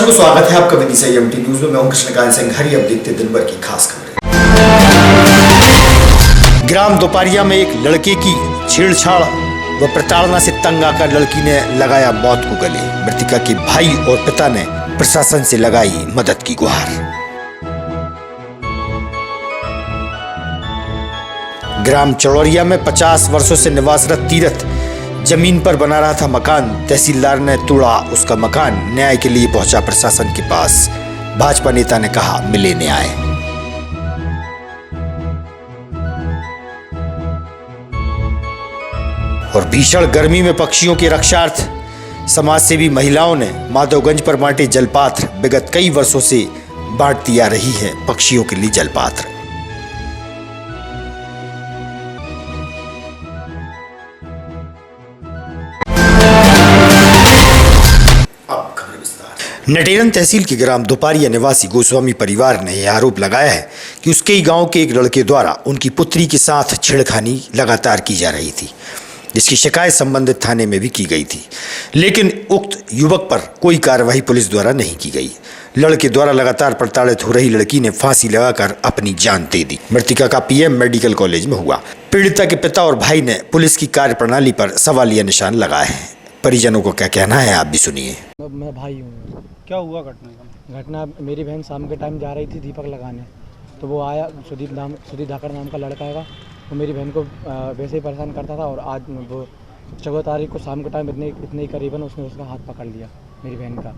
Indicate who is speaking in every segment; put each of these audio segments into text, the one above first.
Speaker 1: दर्शकों, स्वागत है आपका विधि संयम न्यूज में। मैं हूं कृष्णकांत सिंह। हरी अब देखते दिन भर की खास खबरें। ग्राम दोपारिया में एक लड़के की छेड़छाड़ व प्रताड़ना से तंग आकर लड़की ने लगाया मौत को गले। मृतका के भाई और पिता ने प्रशासन से लगाई मदद की गुहार। ग्राम चौड़रिया में 50 वर्षों से निवासरत तीरथ जमीन पर बना रहा था मकान। तहसीलदार ने तोड़ा उसका मकान। न्याय के लिए पहुंचा प्रशासन के पास। भाजपा नेता ने कहा मिले न्याय। और भीषण गर्मी में पक्षियों के रक्षार्थ समाजसेवी महिलाओं ने माधवगंज पर बांटे जलपात्र। विगत कई वर्षों से बांटती आ रही है पक्षियों के लिए जलपात्र। नटेरन तहसील के ग्राम दोपारिया निवासी गोस्वामी परिवार ने यह आरोप लगाया है कि उसके ही गांव के एक लड़के द्वारा उनकी पुत्री के साथ छेड़खानी लगातार की जा रही थी, जिसकी शिकायत संबंधित थाने में भी की गई थी, लेकिन उक्त युवक पर कोई कार्रवाई पुलिस द्वारा नहीं की गई। लड़के द्वारा लगातार प्रताड़ित हो रही लड़की ने फांसी लगाकर अपनी जान दे दी। मृतका का पीएम मेडिकल कॉलेज में हुआ। पीड़िता के पिता और भाई ने पुलिस की कार्यप्रणाली पर सवालिया निशान लगाए हैं। परिजनों को क्या कहना है, आप भी सुनिए।
Speaker 2: मैं भाई हूँ।
Speaker 3: क्या हुआ घटना?
Speaker 2: मेरी बहन शाम के टाइम जा रही थी दीपक लगाने, तो वो आया, सुदीप धाकड़ नाम का लड़का है। वो मेरी बहन को वैसे ही परेशान करता था, और आज वो 14 तारीख को शाम के टाइम इतने ही करीबन उसने उसका हाथ पकड़ लिया मेरी बहन का।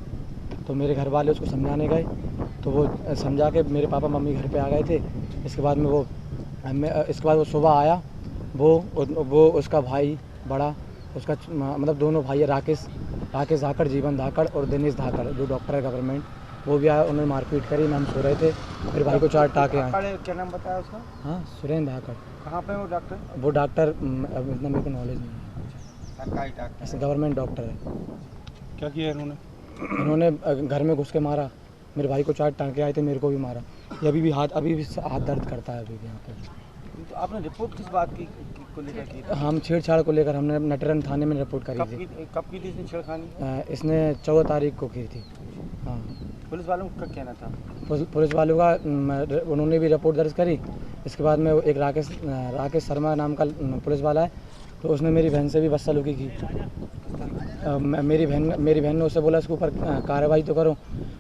Speaker 2: तो मेरे घर वाले उसको समझाने गए, तो वो समझा के मेरे पापा मम्मी घर पे आ गए थे। इसके बाद वो सुबह आया। वो उसका भाई बड़ा, उसका मतलब दोनों भाई है, राकेश धाकड़, जीवन धाकड़ और दिनेश धाकड़, जो डॉक्टर है गवर्नमेंट, वो भी आया। उन्होंने मारपीट करी। हम सो रहे थे, मेरे भाई को 4 टाके आए।
Speaker 3: क्या नाम बताया उसका?
Speaker 2: हाँ, सुरेंद्र धाकड़।
Speaker 3: कहाँ पे वो डॉक्टर?
Speaker 2: वो डॉक्टर इतना मेरे को नॉलेज नहीं है।
Speaker 3: सरकारी डॉक्टर?
Speaker 2: गवर्नमेंट डॉक्टर है। क्या किया इन्होंने? घर में घुस के मारा। मेरे भाई को 4 टाँके आए थे, मेरे को भी मारा। ये अभी भी हाथ दर्द करता है अभी भी यहाँ पर।
Speaker 3: तो आपने रिपोर्ट किस बात की को लेकर की?
Speaker 2: हम छेड़छाड़ को लेकर हमने नटेरन थाने में रिपोर्ट करी थी।
Speaker 3: कब की थी इसने छेड़खानी?
Speaker 2: इसने 14 तारीख को की थी। हाँ।
Speaker 3: पुलिस वालों का कहना था?
Speaker 2: पुलिस वालों का उन्होंने भी रिपोर्ट दर्ज करी। इसके बाद में एक राकेश शर्मा नाम का पुलिस वाला है, तो उसने मेरी बहन से भी बदसलूकी की। मेरी बहन ने उससे बोला इसके ऊपर कार्रवाई तो करो,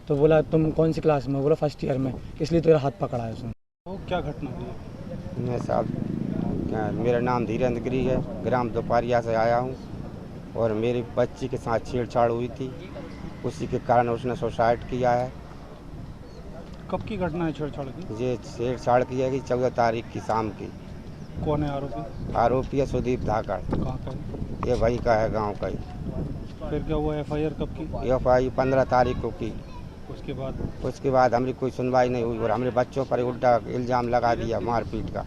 Speaker 2: तो बोला तुम कौन सी क्लास में? बोला फर्स्ट ईयर में, इसलिए तेरा हाथ पकड़ा है उसने।
Speaker 3: वो क्या घटना हुई?
Speaker 4: मैं साहब, मेरा नाम धीरेन्द्र गिरी है, ग्राम दोपारिया से आया हूँ, और मेरी बच्ची के साथ छेड़छाड़ हुई थी, उसी के कारण उसने सुसाइड किया है।
Speaker 3: कब की घटना है छेड़छाड़ की?
Speaker 4: ये छेड़छाड़ की है कि 14 तारीख की शाम की।
Speaker 3: कौन है आरोपी?
Speaker 4: आरोपी है सुदीप धाकड़।
Speaker 3: कहाँ का है?
Speaker 4: ये भाई का है, गांव का ही।
Speaker 3: फिर क्या हुआ? एफआईआर कब की?
Speaker 4: एफआईआर 15 तारीख को की।
Speaker 3: उसके
Speaker 4: बाद हमारी कोई सुनवाई नहीं हुई, और हमारे बच्चों पर उल्टा इल्ज़ाम लगा दिया मारपीट का।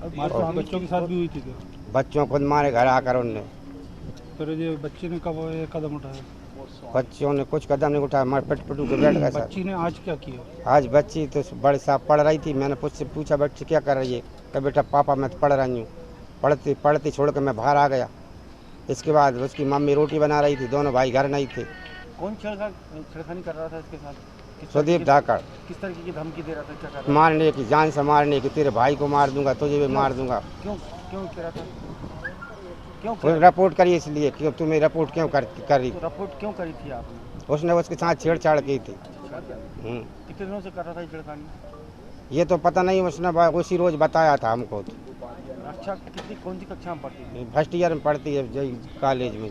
Speaker 3: मारपीट बच्चों के साथ भी हुई थी क्या?
Speaker 4: बच्चों खुद मारे घर आकर उनने।
Speaker 3: फिर ये बच्ची ने कब ये कदम उठाया?
Speaker 4: बच्चों ने कुछ कदम नहीं उठाया, मार पटू के बैठ गए।
Speaker 3: बच्ची ने आज क्या किया?
Speaker 4: आज बच्ची तो बड़े साहब पढ़ रही थी। मैंने मुझसे पूछा बच्ची क्या कर रही है? कहा बेटा पापा मैं तो पढ़ रही हूँ। पढ़ती छोड़ कर मैं बाहर आ गया। इसके बाद उसकी मम्मी रोटी बना रही थी, दोनों भाई घर नहीं थे।
Speaker 3: कौन छेड़खानी कर रहा था इसके साथ?
Speaker 4: सुदीप धाकड़।
Speaker 3: किस तरीके की धमकी दे रहा था? क्या कर रहा था?
Speaker 4: मारने की, जान से मारने की, तेरे भाई को मार दूंगा, तुझे भी मार दूंगा।
Speaker 3: क्यों कह रहा था? क्यों
Speaker 4: रिपोर्ट करी इसलिए कि तुम्हें रिपोर्ट क्यों करी?
Speaker 3: तो रिपोर्ट क्यों करी थी आपने?
Speaker 4: उसने उसके साथ छेड़छाड़ की थी।
Speaker 3: कितने दिनों से कर रहा था छेड़खानी?
Speaker 4: ये तो पता नहीं, उसने उसी रोज बताया था हमको।
Speaker 3: अच्छा, कौन सी कक्षा में पढ़ती थी?
Speaker 4: फर्स्ट ईयर में पढ़ती है, जय कॉलेज में।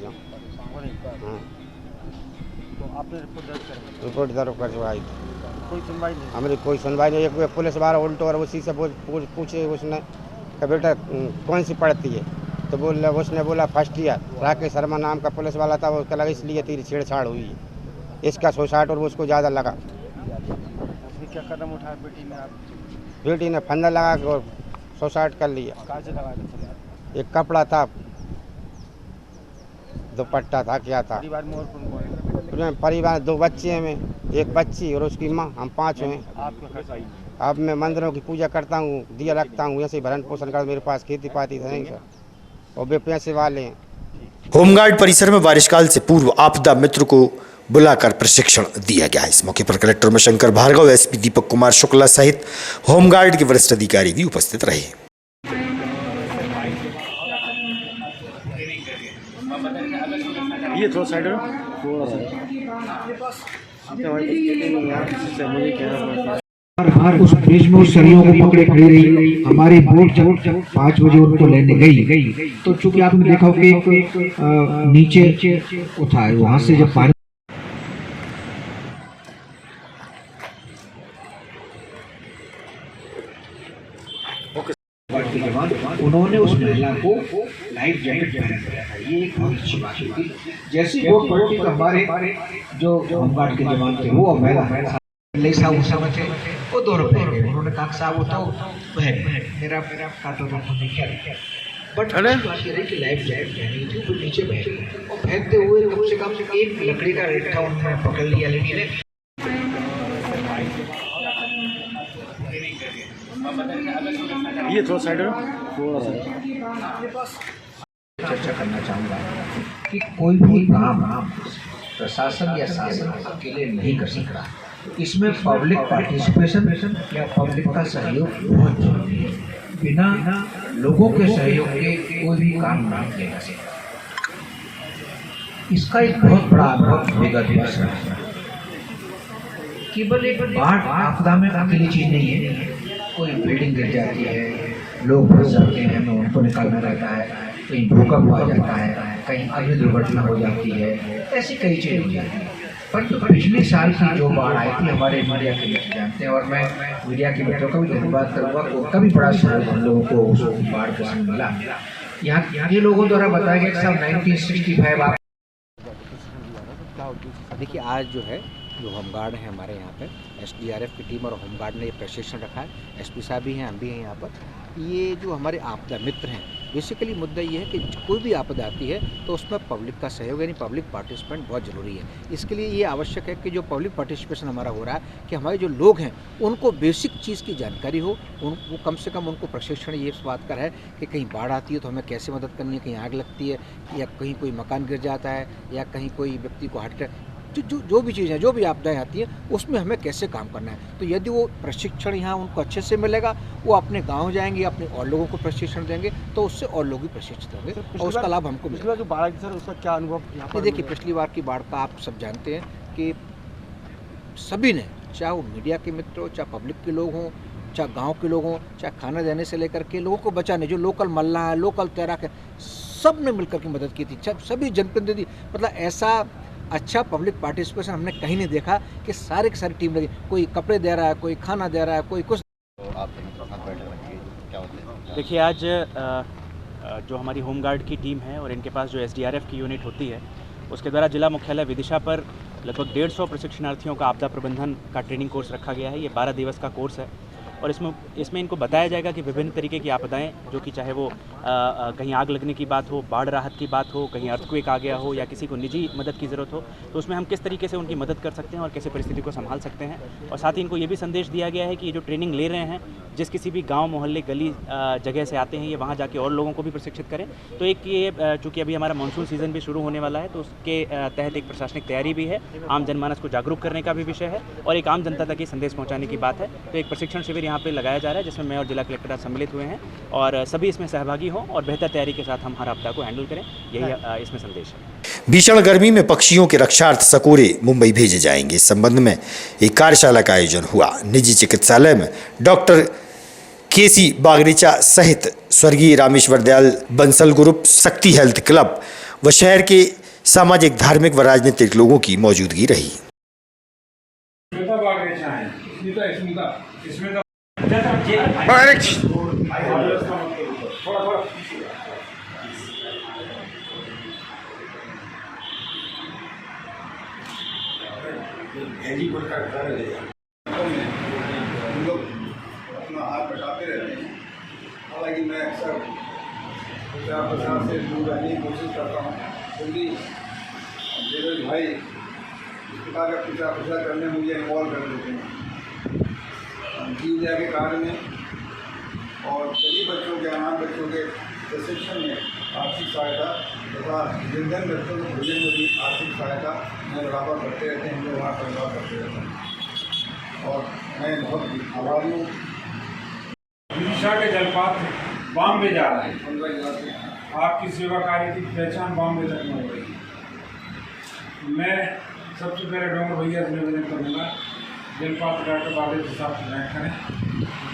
Speaker 3: तो आपने
Speaker 4: रिपोर्ट दर्ज करवाई थी।
Speaker 3: कोई सुनवाई नहीं?
Speaker 4: हमारी कोई सुनवाई नहीं। एक पुलिस वाला उल्टो और उसी से पूछे उसने कि बेटा कौन सी पढ़ती है? तो उसने बोला फर्स्ट ईयर। राकेश शर्मा नाम का पुलिस वाला था, वो लगा इसलिए तेरी छेड़छाड़ हुई है। इसका सुसाइड और उसको ज़्यादा लगा।
Speaker 3: क्या कदम उठाया बेटी ने?
Speaker 4: बेटी ने फंदा लगा के और सुसाइड कर लिया।
Speaker 3: कहाँ से लगाया था?
Speaker 4: एक कपड़ा था, दुपट्टा था, क्या था।
Speaker 3: परिवार में और कौन है?
Speaker 4: परिवार 2 बच्चे हैं, एक बच्ची और उसकी माँ, हम 5 हैं। अब मैं मंदिरों की पूजा करता हूँ, दिया रखता हूँ, ऐसे भरण पोषण कर। मेरे पास खेती पाती है नहीं सर, और वे पैसे वाले हैं।
Speaker 1: होमगार्ड परिसर में बारिश काल से पूर्व आपदा मित्र को बुलाकर प्रशिक्षण दिया गया। इस मौके पर कलेक्टर उमाशंकर भार्गव, एसपी दीपक कुमार शुक्ला सहित होमगार्ड के वरिष्ठ अधिकारी भी उपस्थित रहे।
Speaker 3: ये थोड़ा साइड
Speaker 5: हर उस ब्रिज में उस सरियों को पकड़े खड़ी रही। हमारी बोट जब 5 बजे उनको लेने गई तो चूंकि आपने देखा कि नीचे उठा है, वहां से जब पानी उन्होंने उस महिला को लाइफ जैकेट पहना दिया था। ये एक बहुत अच्छी बात थी। जैसे बोट पलटी तो हमारे जो होमगार्ड के जवान थे वो महिला साहब उस समय थे, वो दोनों पहन गए। उन्होंने कहा साहब वो तो बहन मेरा काटो तो हमने क्या बट बात ये कि लाइफ जैकेट पहनी थी, वो नीचे बह गई और फेंकते हुए कम से कम एक लकड़ी का रेठा उन्होंने पकड़ लिया। लेकिन
Speaker 3: ये थोड़ा साइड
Speaker 5: चर्चा करना चाहूँगा कि कोई भी काम प्रशासन या शासन अकेले नहीं कर सकता। इसमें पब्लिक पार्टिसिपेशन या पब्लिक का सहयोग बहुत जरूरी है। बिना लोगों के सहयोग के कोई भी काम नहीं किया जा सकता। इसका एक बहुत बड़ा अनुभव होगा केवल एक बाढ़ आपदा में अकेली चीज नहीं है। कोई बिल्डिंग गिर जाती है, लोग फंस जाते हैं, हमें उनको निकालना रहता है, कहीं भूकंप आ जाता है, कहीं अग्नि दुर्घटना हो जाती है, ऐसी कई चीज़ें हो जाती हैं। पर तो पिछले साल की जो बाढ़ आई थी हमारे मीडिया के मित्र जानते हैं और मैं मीडिया के मित्रों का भी धन्यवाद करूँगा। उनका भी बड़ा सहयोग हम लोगों को उस बाढ़ के समय मिला। यहाँ के लोगों द्वारा बताया गया कि साहब 1965 आप
Speaker 6: देखिए आज जो है जो होमगार्ड है हमारे यहाँ पे एसडीआरएफ की टीम और होमगार्ड ने ये प्रशिक्षण रखा है। एसपी साहब भी हैं, हम भी हैं यहाँ पर। ये जो हमारे आपदा मित्र हैं, बेसिकली मुद्दा ये है कि कोई भी आपदा आती है तो उसमें पब्लिक का सहयोग यानी पब्लिक पार्टिसिपेंट बहुत ज़रूरी है। इसके लिए ये आवश्यक है कि जो पब्लिक पार्टिसिपेशन हमारा हो रहा है कि हमारे जो लोग हैं उनको बेसिक चीज़ की जानकारी हो, उनको कम से कम उनको प्रशिक्षण ये इस बात का है कि कहीं बाढ़ आती है तो हमें कैसे मदद करनी है, कहीं आग लगती है या कहीं कोई मकान गिर जाता है या कहीं कोई व्यक्ति को हार्ट अटैक, जो भी चीज़ें जो भी आपदाएं आती हैं उसमें हमें कैसे काम करना है। तो यदि वो प्रशिक्षण यहाँ उनको अच्छे से मिलेगा, वो अपने गांव जाएंगे, अपने और लोगों को प्रशिक्षण देंगे तो उससे और लोग भी प्रशिक्षित होंगे और उसका लाभ हमको मिलेगा।
Speaker 3: पिछली बार जो बाढ़ आई थी सर, उसका क्या अनुभव यहाँ पर?
Speaker 6: देखिए पिछली बार की बाढ़ का आप सब जानते हैं कि सभी ने, चाहे वो मीडिया के मित्र हो, चाहे पब्लिक के लोग हों, चाहे गाँव के लोग हों, चाहे खाना देने से लेकर के लोगों को बचाने, जो लोकल मल्लाह है, लोकल तैराक है, सब ने मिलकर के मदद की थी। सभी जनप्रतिनिधि, मतलब ऐसा अच्छा पब्लिक पार्टिसिपेशन हमने कहीं नहीं देखा कि सारे की सारी टीम लगी, कोई कपड़े दे रहा है, कोई खाना दे रहा है, कोई कुछ।
Speaker 3: देखिए आज जो हमारी होमगार्ड की टीम है और इनके पास जो एसडीआरएफ की यूनिट होती है उसके द्वारा जिला मुख्यालय विदिशा पर लगभग 150 प्रशिक्षणार्थियों का आपदा प्रबंधन का ट्रेनिंग कोर्स रखा गया है। ये 12 दिवस का कोर्स है और इसमें इनको बताया जाएगा कि विभिन्न तरीके की आपदाएं, जो कि चाहे वो कहीं आग लगने की बात हो, बाढ़ राहत की बात हो, कहीं अर्थक्वेक आ गया हो या किसी को निजी मदद की ज़रूरत हो, तो उसमें हम किस तरीके से उनकी मदद कर सकते हैं और कैसे परिस्थिति को संभाल सकते हैं। और साथ ही इनको ये भी संदेश दिया गया है कि ये जो ट्रेनिंग ले रहे हैं, जिस किसी भी गाँव मोहल्ले गली जगह से आते हैं, ये वहाँ जाके और लोगों को भी प्रशिक्षित करें। तो एक ये चूँकि अभी हमारा मानसून सीज़न भी शुरू होने वाला है तो उसके तहत एक प्रशासनिक तैयारी भी है, आम जनमानस को जागरूक करने का भी विषय है और एक आम जनता तक ये संदेश पहुँचाने की बात है। तो एक प्रशिक्षण शिविर यहाँ पर लगाया जा रहा है जिसमें मैं और जिला कलेक्टर सम्मिलित हुए हैं और सभी इसमें सहभागी हों और बेहतर तैयारी के साथ हम हर आपदा को हैंडल करें, यही इसमें संदेश है।
Speaker 1: भीषण गर्मी में पक्षियों के रक्षार्थ सकोरे मुंबई भेजे जाएंगे। इस संबंध में एक कार्यशाला का आयोजन हुआ। निजी चिकित्सालय में डॉक्टर केसी बागरीचा सहित स्वर्गीय रामेश्वर दयाल बंसल ग्रुप, शक्ति हेल्थ क्लब व शहर के सामाजिक, धार्मिक व राजनीतिक लोगों की मौजूदगी रही।
Speaker 7: हम लोग अपना हाथ बटाते रहते हैं। हालांकि मैं अक्सर प्रचार प्रसार से दूर रहने की कोशिश करता हूँ, क्योंकि मेरे भाई इस प्रकार का प्रचार प्रसार करने में मुझे इन्वॉल्व कर देते हैं मीडिया के कार्य में और गरीब बच्चों के, अनाथ बच्चों के प्रशिक्षण में आर्थिक सहायता तथा जिन बच्चों को भोजन में भी आर्थिक सहायता मैं बराबर करते रहते हैं, जो वहाँ परिवार करते रहते हैं और मैं बहुत आभारी हूँ।
Speaker 8: विदिशा के जलपात्र बॉम्बे जा रहा है।
Speaker 7: 15 हज़ार से
Speaker 8: आपकी सेवा कार्य की पहचान बॉम्बे तक में हो रही है। मैं सबसे पहले डॉक्टर भैया से निवेदन करूँगा, जलपात्र डॉक्टर बाबे साहब से भेंट करें।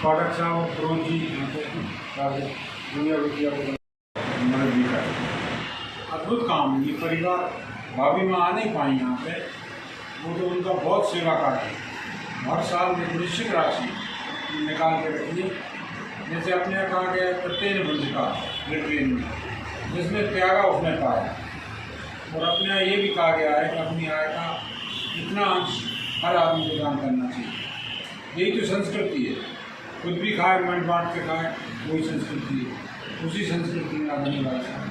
Speaker 8: कॉडक साहब और फिरोज जी दुनिया विद्या को मदद भी करें। अद्भुत काम, ये परिवार भाभी माँ आ नहीं पाई यहाँ पे, वो तो उनका बहुत सेवा कार्य है। हर साल एक निश्चित राशि निकाल के रखिए, जैसे अपने यहाँ कहा गया प्रत्येक बंधिका ट्रेन में, जिसने त्यागा उसने पाया। और अपने यहाँ ये भी कहा गया है कि अपनी आय का इतना अंश हर आदमी को दान करना चाहिए। यही तो संस्कृति है, खुद भी खाए मन बांट के खाए, वही संस्कृति है। उसी संस्कृति में आने वाला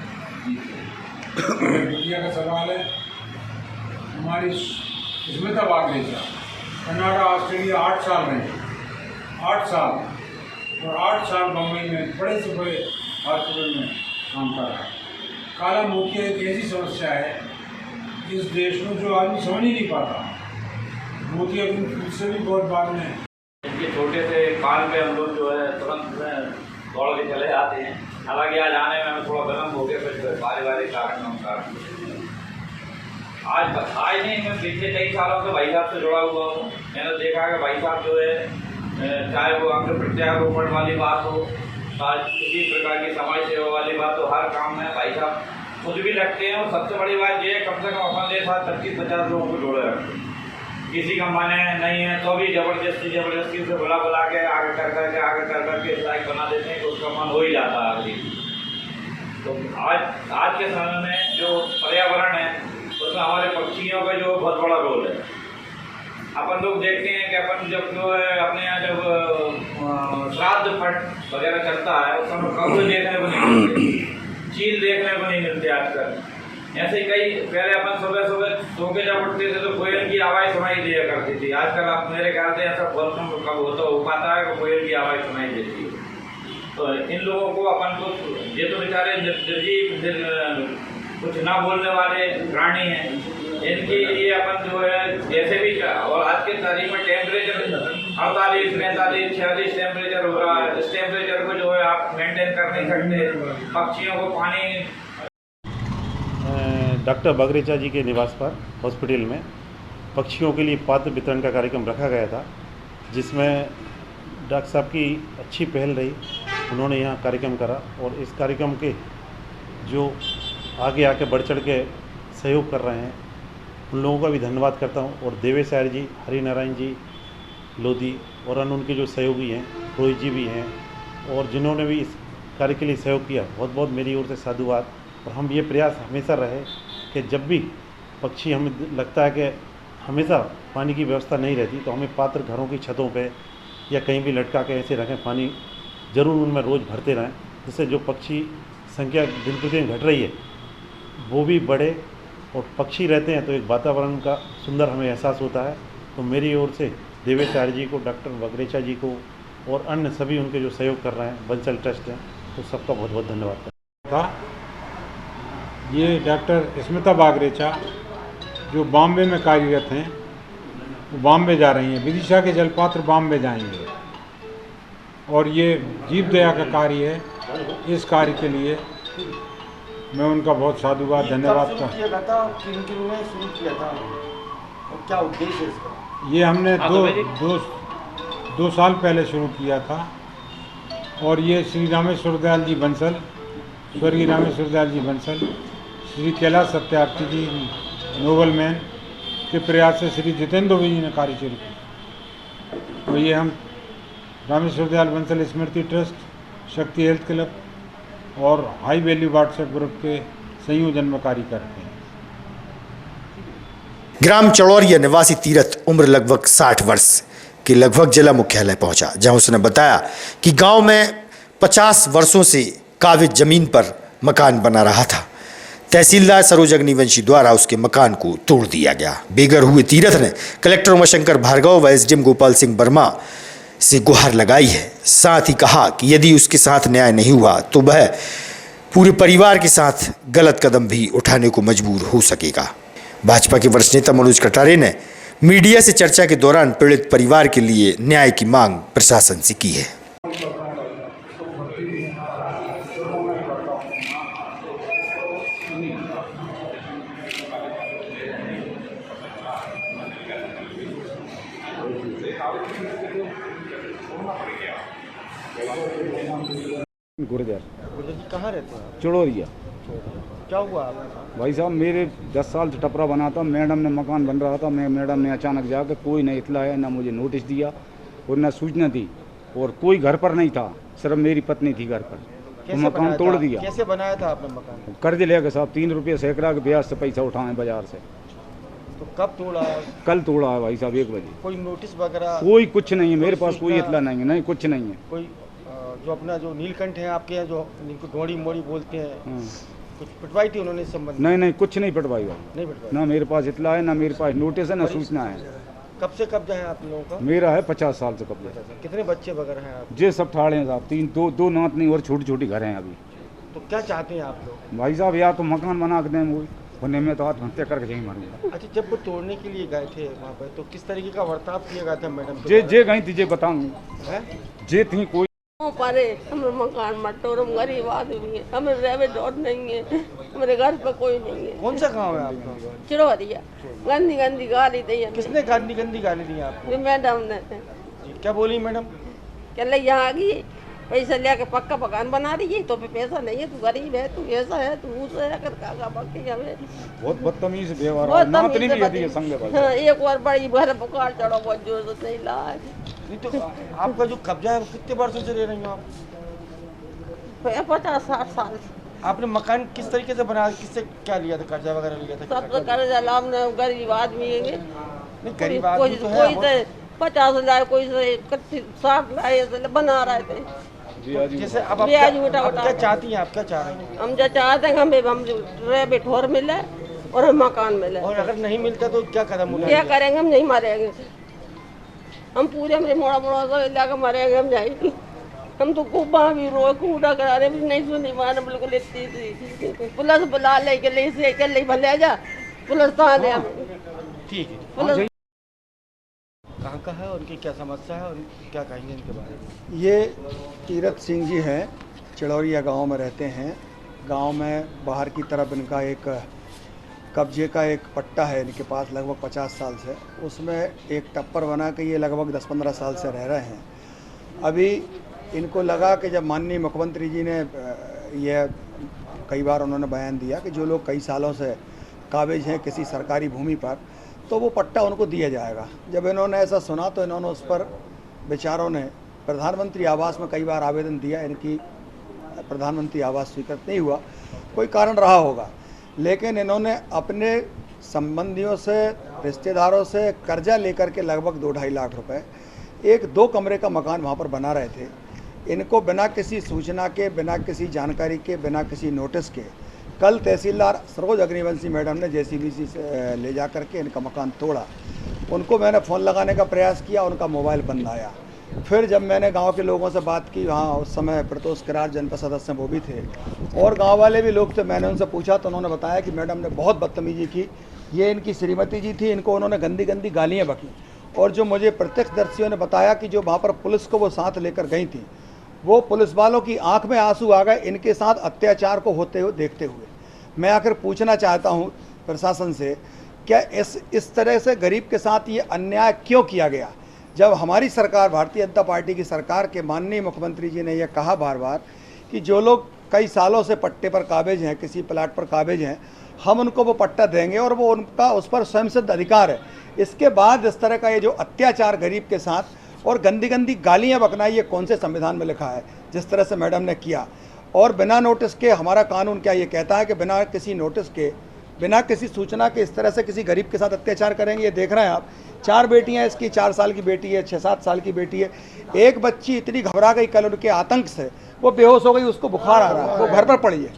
Speaker 8: मीडिया का सवाल है। हमारी स्मिता बागरेचा कनाडा ऑस्ट्रेलिया 8 साल रहे, 8 साल, और 8 साल बम्बई में बड़े से बड़े हॉस्पिटल में काम कर रहा है। काला मोतिया एक ऐसी समस्या है कि इस देश में जो आदमी समझ ही नहीं पाता। मोतिया से भी बहुत बाद में
Speaker 9: इनके छोटे से काल पे हम लोग जो है तुरंत दौड़ के चले जाते हैं। हालांकि आज आने में हमें थोड़ा गर्म हो गया, कुछ पारिवारिक कारण आज नहीं, मैं पिछले कई सालों से भाई साहब से जुड़ा हुआ हूँ। मैंने देखा कि भाई साहब जो है, चाहे वो अंग प्रत्यारोपण वाली बात हो, किसी प्रकार की समाज सेवा वाली बात हो, हर काम में भाई साहब खुद भी रखते हैं। और सबसे बड़ी बात ये है, कम से कम अपने साथ 25-50 लोगों को जोड़े रखते हैं। किसी का मन है नहीं है तो भी जबरदस्ती से बुला के आगे कर करके इस लायक बना देते हैं कि उसका मन हो ही जाता है आदमी। तो आज के समय में जो पर्यावरण है उसमें हमारे पक्षियों का जो बहुत बड़ा रोल है। अपन लोग देखते हैं कि अपन जब जो है अपने यहाँ जब श्राद्ध पट वगैरह चलता है उस समय कौवे देखने को नहीं मिलते, चील देखने को नहीं मिलते आजकल। ऐसे ही कई पहले अपन सुबह सो के जब उठते थे तो कोयल की आवाज़ सुनाई दिया करती थी। आजकल आप मेरे ख्याल से ऐसा बहुत कम कब होता हो पाता है कि कोयल की आवाज़ सुनाई देती है। तो इन लोगों को अपन को, ये तो बेचारे निर्जीव कुछ ना बोलने वाले प्राणी हैं, इनके लिए अपन जो है जैसे भी, और आज के तारीख में टेम्परेचर 48, 45, 46 टेम्परेचर हो रहा है। इस टेम्परेचर को जो है आप मेंटेन कर नहीं सकते। पक्षियों को पानी
Speaker 10: डॉक्टर बागरेचा जी के निवास पर हॉस्पिटल में पक्षियों के लिए पात्र वितरण का कार्यक्रम रखा गया था, जिसमें डॉक्टर साहब की अच्छी पहल रही। उन्होंने यहाँ कार्यक्रम करा और इस कार्यक्रम के जो आगे आके बढ़ चढ़ के सहयोग कर रहे हैं उन लोगों का भी धन्यवाद करता हूँ। और देवेश आर्य जी, हरिनारायण जी लोधी और अन्य उनके जो सहयोगी हैं, रोहित जी भी हैं, और जिन्होंने भी इस कार्य के लिए सहयोग किया, बहुत बहुत मेरी ओर से साधुवाद। और हम ये प्रयास हमेशा रहे कि जब भी पक्षी, हमें लगता है कि हमेशा पानी की व्यवस्था नहीं रहती, तो हमें पात्र घरों की छतों पे या कहीं भी लटका के ऐसे रखें, पानी ज़रूर उनमें रोज़ भरते रहें, जिससे जो पक्षी संख्या दिन प्रतिदिन घट रही है वो भी बढ़े। और पक्षी रहते हैं तो एक वातावरण का सुंदर हमें एहसास होता है। तो मेरी ओर से देवेश आर्य जी को, डॉक्टर बागरेचा जी को और अन्य सभी उनके जो सहयोग कर रहे हैं, बंसल ट्रस्ट हैं, तो सबका बहुत बहुत धन्यवाद
Speaker 8: था। ये डॉक्टर स्मिता बागरेचा जो बॉम्बे में कार्यरत हैं, वो बॉम्बे जा रही हैं। विदिशा के जलपात्र बॉम्बे जाएंगे और ये जीव दया का कार्य है। इस कार्य के लिए मैं उनका बहुत साधुवाद धन्यवाद का।
Speaker 4: शुरू किया था और क्या उद्देश्य इसका?
Speaker 8: ये हमने दो साल पहले शुरू किया था और ये श्री रामेश्वर दयाल जी बंसल, स्वर्गीय रामेश्वर दयाल जी बंसल, श्री कैलाश सत्यार्थी जी नोबल मैन के प्रयास से श्री जितेंद्र जी ने कार्य शुरू किया। तो ये हम रामेश्वर दयाल बंसल स्मृति ट्रस्ट, शक्ति हेल्थ क्लब और हाई वैल्यू व्हाट्सएप ग्रुप के संयोजन में कार्य करते हैं।
Speaker 1: ग्राम चड़ौरिया निवासी तीरथ उम्र लगभग 60 वर्ष के लगभग जिला मुख्यालय पहुंचा, जहां उसने बताया कि गांव में 50 वर्षों से काबिज जमीन पर मकान बना रहा था। तहसीलदार सरोज अग्निवंशी द्वारा उसके मकान को तोड़ दिया गया। बेघर हुए तीरथ ने कलेक्टर उमाशंकर भार्गव व एसडीएम गोपाल सिंह वर्मा से गुहार लगाई है। साथ ही कहा कि यदि उसके साथ न्याय नहीं हुआ तो वह पूरे परिवार के साथ गलत कदम भी उठाने को मजबूर हो सकेगा। भाजपा के वरिष्ठ नेता मनोज कटारे ने मीडिया से चर्चा के दौरान पीड़ित परिवार के लिए न्याय की मांग प्रशासन से की है।
Speaker 11: गुर्जर
Speaker 2: कहाँ रहते हैं?
Speaker 11: चुड़ोरिया।
Speaker 2: क्या हुआ आपको?
Speaker 11: भाई साहब मेरे 10 साल से टपरा बना था, मैडम ने मकान बन रहा था, मैडम ने अचानक जाकर कोई नहीं इतला है, ना मुझे नोटिस दिया और ना सूचना दी, और कोई घर पर नहीं था, सिर्फ मेरी पत्नी थी घर पर। तो मकान तोड़ दिया।
Speaker 2: कैसे बनाया था आपने मकान?
Speaker 11: कर्ज लेकर साहब 3 रुपये सैकड़ा के ब्याज से पैसा उठाए बाजार से।
Speaker 2: तो कब तोड़ा?
Speaker 11: कल तोड़ा है भाई साहब 1 बजे।
Speaker 2: कोई नोटिस वगैरह?
Speaker 11: कोई कुछ नहीं है मेरे पास, कोई इतला नहीं है, नहीं कुछ नहीं है।
Speaker 2: कोई जो अपना जो नीलकंठ है आपके यहाँ, जो इनको डोड़ी मोड़ी बोलते हैं, कुछ पिटवाई थी उन्होंने इस संबंध में?
Speaker 11: नहीं कुछ नहीं पिटवाई भाई,
Speaker 2: नहीं पिटवाई।
Speaker 11: ना मेरे पास इतला है, ना मेरे पास नोटिस है, ना सूचना है।
Speaker 2: कब से कब्जा है आप लोगों का?
Speaker 11: मेरा है 50 साल से कब्जा।
Speaker 2: कितने बच्चे वगैरह हैं आप?
Speaker 11: जे सब ठाड़े हैं साहब, दो नातनी और छोटी छोटी घर हैं अभी।
Speaker 2: तो क्या चाहते हैं आप लोग?
Speaker 11: भाई साहब या तो मकान बना के दें, वो होने में तो आत्महत्या करके यहीं मरूंगा।
Speaker 2: अच्छा, जब वो तोड़ने के लिए गए थे वहाँ पर, तो किस तरीके का बर्ताव किया गया था मैडम?
Speaker 11: जे गई थी, जे बताऊंगी, जे थी कोई
Speaker 12: पारे हमें मकान मत और हम गरीब आदमी है, हमें रहने डोर नहीं है, हमारे घर पे कोई नहीं है।
Speaker 2: कौन सा गांव है आपका?
Speaker 12: चिड़ोरिया। गंदी गंदी गाली दी है।
Speaker 2: किसने गंदी गंदी गाली दी आपको?
Speaker 12: मैडम ने।
Speaker 2: क्या बोली मैडम?
Speaker 12: कहले यहाँ आ गई, पैसा लेके पक्का मकान बना रही है, तो पे पैसा नहीं है, तू गरीब है, तू ऐसा है, तू उसे है, हमें
Speaker 11: बहुत बदतमीज व्यवहार।
Speaker 12: हाँ, एक बार बड़ी घर बुखार चढ़ा, बहुत जोर से नहीं ला।
Speaker 2: नहीं तो आपका जो कब्जा है वो कितने वर्षों से रह रही हो आप?
Speaker 12: 50-60 साल।
Speaker 2: आपने मकान किस तरीके से बनाया? किससे क्या लिया था? कर्जा वगैरह लिया था?
Speaker 12: सबसे कर्जा लाभ ने, गरीब आदमी है।
Speaker 2: नहीं, गरीब आदमी तो है।
Speaker 12: कोई 50 लाए, कोई 60 लाए, बना रहे थे।
Speaker 2: जैसे अब आप क्या चाहती हैं? आप क्या चाह रहे हैं?
Speaker 12: हम जो चाहते हैं हम बिठोर मिले और हम मकान मिले।
Speaker 2: और अगर नहीं मिलता तो क्या कदम उठाएंगे?
Speaker 12: क्या करेंगे? हम नहीं मरेंगे, हम पूरे में मोड़ा सा इलाका मरेंगे, हम जाएंगे। हम तो खूब भी रो कूड़ा करा रहे, नहीं सुनी माना बिल्कुल इतनी थी। पुलिस बुला ले के ले से के ले भले जा पुलिस थाने।
Speaker 2: ठीक है, पुलिस कहाँ का है, उनकी क्या समस्या है और क्या कहेंगे इनके बारे में?
Speaker 13: ये तीरथ सिंह जी हैं, चिड़ौरिया गांव में रहते हैं। गांव में बाहर की तरफ इनका एक कब्जे का एक पट्टा है इनके पास लगभग 50 साल से। उसमें एक टप्पर बना के ये लगभग 10-15 साल से रह रहे हैं। अभी इनको लगा कि जब माननीय मुख्यमंत्री जी ने यह कई बार उन्होंने बयान दिया कि जो लोग कई सालों से काबिज हैं किसी सरकारी भूमि पर, तो वो पट्टा उनको दिया जाएगा। जब इन्होंने ऐसा सुना तो इन्होंने उस पर बेचारों ने प्रधानमंत्री आवास में कई बार आवेदन दिया, इनकी प्रधानमंत्री आवास स्वीकृत नहीं हुआ, कोई कारण रहा होगा। लेकिन इन्होंने अपने संबंधियों से, रिश्तेदारों से कर्जा लेकर के लगभग 2-2.5 लाख रुपए एक 2 कमरे का मकान वहाँ पर बना रहे थे। इनको बिना किसी सूचना के, बिना किसी जानकारी के, बिना किसी नोटिस के कल तहसीलदार सरोज अग्निवंशी मैडम ने JCB से ले जा करके इनका मकान तोड़ा। उनको मैंने फ़ोन लगाने का प्रयास किया, उनका मोबाइल बंद आया। फिर जब मैंने गांव के लोगों से बात की, वहाँ उस समय प्रतोष किरार जनपद सदस्य वो भी थे और गांव वाले भी लोग थे, मैंने उनसे पूछा तो उन्होंने बताया कि मैडम ने बहुत बदतमीजी की। ये इनकी श्रीमती जी थी, इनको उन्होंने गंदी गंदी गालियाँ बकी। और जो मुझे प्रत्यक्षदर्शियों ने बताया कि जो वहाँ पर पुलिस को वो साथ लेकर गई थी, वो पुलिस वालों की आंख में आंसू आ गए इनके साथ अत्याचार को होते हुए देखते हुए। मैं आकर पूछना चाहता हूँ प्रशासन से, क्या इस तरह से गरीब के साथ ये अन्याय क्यों किया गया? जब हमारी सरकार, भारतीय जनता पार्टी की सरकार के माननीय मुख्यमंत्री जी ने यह कहा बार बार कि जो लोग कई सालों से पट्टे पर काबिज हैं, किसी प्लाट पर काबिज हैं, हम उनको वो पट्टा देंगे और वो उनका उस पर स्वयं सिद्ध अधिकार है। इसके बाद इस तरह का ये जो अत्याचार गरीब के साथ और गंदी गंदी गालियाँ बकना, ये कौन से संविधान में लिखा है जिस तरह से मैडम ने किया? और बिना नोटिस के हमारा कानून क्या ये कहता है कि बिना किसी नोटिस के, बिना किसी सूचना के इस तरह से किसी गरीब के साथ अत्याचार करेंगे? ये देख रहे हैं आप, 4 बेटियां इसकी, 4 साल की बेटी है, 6-7 साल की बेटी है। एक बच्ची इतनी घबरा गई कल उनके आतंक से, वो बेहोश हो गई, उसको बुखार आ रहा है, वो घर पर पड़ी है।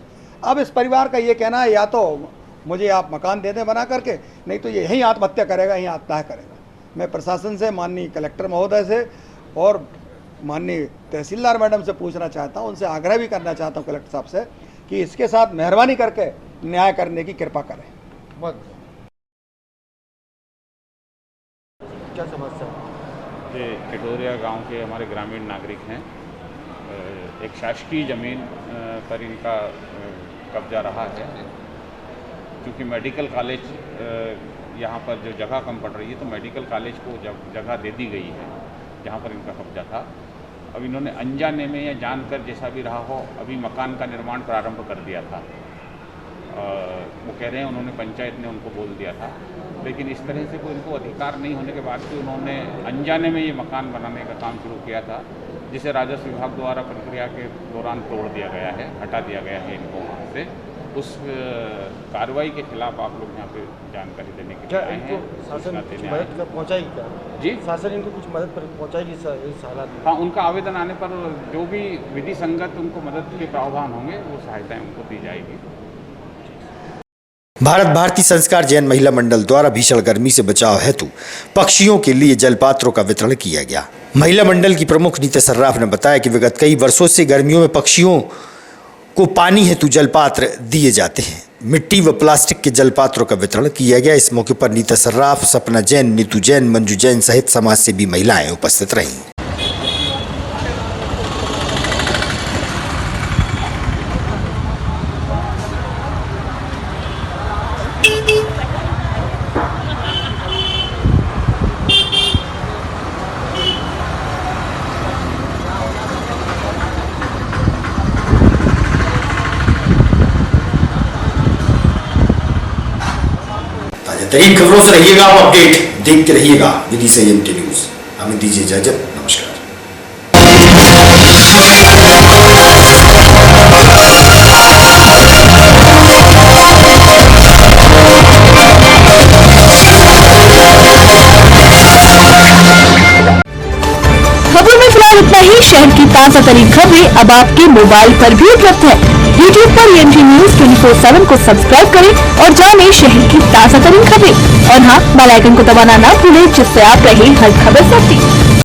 Speaker 13: अब इस परिवार का ये कहना है या तो मुझे आप मकान दे दें बना करके, नहीं तो ये यहीं आत्महत्या करेगा, यहीं आत्महत्या करेगा। मैं प्रशासन से, माननीय कलेक्टर महोदय से और माननीय तहसीलदार मैडम से पूछना चाहता हूँ, उनसे आग्रह भी करना चाहता हूँ कलेक्टर साहब से कि इसके साथ मेहरबानी करके न्याय करने की कृपा करें।
Speaker 2: क्या समस्या?
Speaker 14: ये टिटोरिया गांव के हमारे ग्रामीण नागरिक हैं। एक शासकीय ज़मीन पर इनका कब्जा रहा है। क्योंकि मेडिकल कॉलेज यहाँ पर जो जगह कम पड़ रही है, तो मेडिकल कॉलेज को जगह दे दी गई है जहाँ पर इनका कब्जा था। अब इन्होंने अनजाने में या जानकर जैसा भी रहा हो, अभी मकान का निर्माण प्रारंभ कर दिया था। वो कह रहे हैं उन्होंने, पंचायत ने उनको बोल दिया था, लेकिन इस तरह से कोई इनको अधिकार नहीं होने के बाद भी उन्होंने अनजाने में ये मकान बनाने का काम शुरू किया था, जिसे राजस्व विभाग द्वारा प्रक्रिया के दौरान तोड़ दिया गया है, हटा दिया गया है इनको वहाँ से। उस कार्रवाई के खिलाफ आप लोग यहाँ पे जानकारी देने के लिए आए हैं।
Speaker 2: शासन कुछ मदद पहुँचाएगी क्या?
Speaker 14: जी,
Speaker 2: शासन इनको कुछ मदद पहुँचाएगी इस हालात में?
Speaker 14: हाँ, उनका आवेदन आने पर जो भी विधि संगत उनको मदद के प्रावधान होंगे, वो सहायताएँ उनको दी जाएगी।
Speaker 1: भारत भारती संस्कार जैन महिला मंडल द्वारा भीषण गर्मी से बचाव हेतु पक्षियों के लिए जलपात्रों का वितरण किया गया। महिला मंडल की प्रमुख नीता सर्राफ ने बताया कि विगत कई वर्षों से गर्मियों में पक्षियों को पानी हेतु जलपात्र दिए जाते हैं। मिट्टी व प्लास्टिक के जलपात्रों का वितरण किया गया। इस मौके पर नीता सर्राफ, सपना जैन, नीतू जैन, मंजू जैन सहित समाज सेवी महिलाएं उपस्थित रहीं। तरीन खबरों से रहिएगा आप अपडेट, देखते रहिएगा विधि संयम न्यूज। हमें दीजिए इजाजत, नमस्कार।
Speaker 15: खबरों में फिलहाल इतना ही। शहर की ताजा तरीन खबरें अब आपके मोबाइल पर भी उपलब्ध है। YouTube पर EMT न्यूज 24/7 को सब्सक्राइब करें और जानें शहर की ताजा तरीन खबरें। और हाँ, बेल आइकन को दबाना ना भूलें, जिससे आप रहे हर खबर से अपडेट।